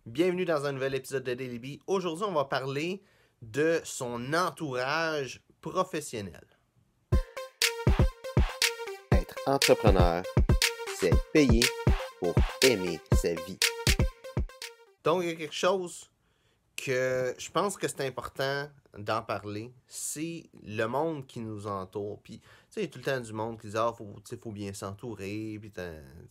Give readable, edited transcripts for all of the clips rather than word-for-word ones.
Bienvenue dans un nouvel épisode de Daily Bee. Aujourd'hui, on va parler de son entourage professionnel. Être entrepreneur, c'est être payé pour aimer sa vie. Donc, il y a quelque chose que je pense que c'est important d'en parler, c'est le monde qui nous entoure. Puis, tu sais, il y a tout le temps du monde qui dit « Ah, faut bien s'entourer, puis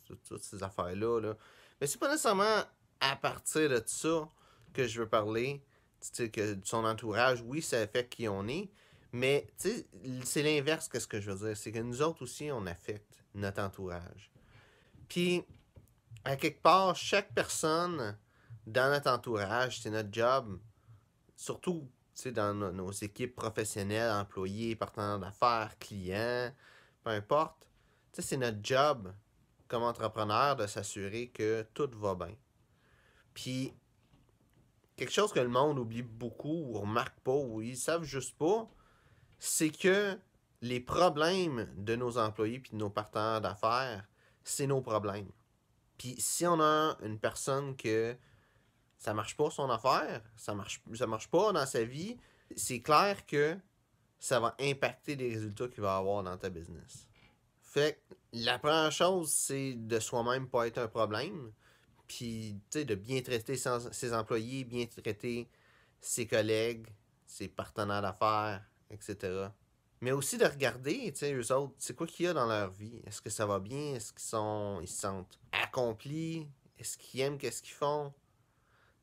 toutes ces affaires-là. » là. Mais c'est pas nécessairement à partir de ça que je veux parler. Tu sais, que son entourage, oui, ça affecte qui on est, mais tu sais, c'est l'inverse que ce que je veux dire. C'est que nous autres aussi, on affecte notre entourage. Puis, à quelque part, chaque personne dans notre entourage, c'est notre job, surtout dans nos équipes professionnelles, employés, partenaires d'affaires, clients, peu importe. C'est notre job comme entrepreneur de s'assurer que tout va bien. Puis, quelque chose que le monde oublie beaucoup ou remarque pas ou ils savent juste pas, c'est que les problèmes de nos employés puis de nos partenaires d'affaires, c'est nos problèmes. Puis si on a une personne que ça marche pas son affaire, ça marche pas dans sa vie, c'est clair que ça va impacter les résultats qu'il va avoir dans ta business. Fait que la première chose, c'est de soi-même pas être un problème, puis de bien traiter ses employés, bien traiter ses collègues, ses partenaires d'affaires, etc. Mais aussi de regarder, eux autres, c'est quoi qu'il y a dans leur vie. Est-ce que ça va bien? Est-ce qu'ils se sentent accomplis? Est-ce qu'ils aiment qu'est-ce qu'ils font?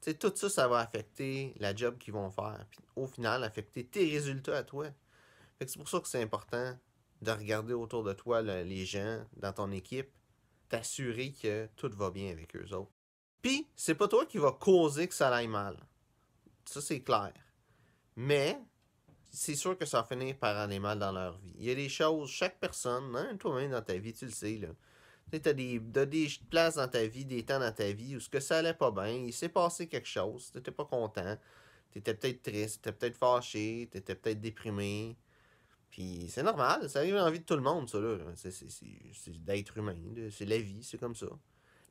Tout ça, ça va affecter la job qu'ils vont faire. Puis au final, affecter tes résultats à toi. Fait que c'est pour ça que c'est important de regarder autour de toi les gens dans ton équipe, t'assurer que tout va bien avec eux autres. Puis, c'est pas toi qui va causer que ça aille mal. Ça, c'est clair. Mais, c'est sûr que ça va finir par aller mal dans leur vie. Il y a des choses, chaque personne, hein, toi-même dans ta vie, tu le sais, là. Tu as des places dans ta vie, des temps dans ta vie où ce que ça allait pas bien, il s'est passé quelque chose, t'étais pas content, t'étais peut-être triste, t'étais peut-être fâché, t'étais peut-être déprimé. Puis c'est normal, ça arrive dans la vie de tout le monde, ça, là. C'est d'être humain, c'est la vie, c'est comme ça.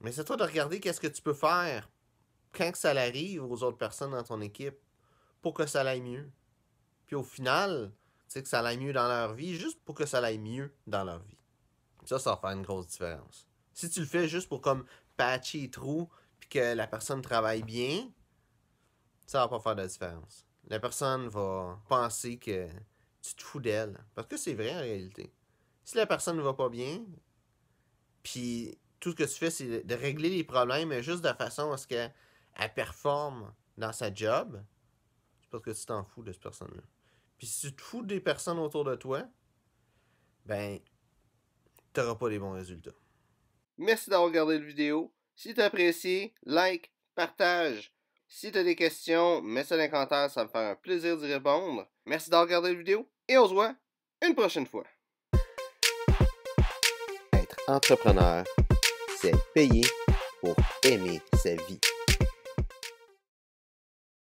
Mais c'est à toi de regarder qu'est-ce que tu peux faire quand que ça arrive aux autres personnes dans ton équipe pour que ça aille mieux. Puis au final, tu sais, que ça aille mieux dans leur vie, juste pour que ça aille mieux dans leur vie. Ça va faire une grosse différence. Si tu le fais juste pour comme patcher les trous puis que la personne travaille bien, ça va pas faire de différence. La personne va penser que tu te fous d'elle. Parce que c'est vrai en réalité. Si la personne ne va pas bien, puis tout ce que tu fais, c'est de régler les problèmes, mais juste de façon à ce qu'elle performe dans sa job, c'est parce que tu t'en fous de cette personne-là. Puis si tu te fous des personnes autour de toi, ben, t'auras pas les bons résultats. Merci d'avoir regardé la vidéo. Si tu as apprécié, like, partage. Si tu as des questions, mets ça dans les commentaires, ça me fait un plaisir d'y répondre. Merci d'avoir regardé la vidéo et on se voit une prochaine fois. Être entrepreneur, c'est être payé pour aimer sa vie.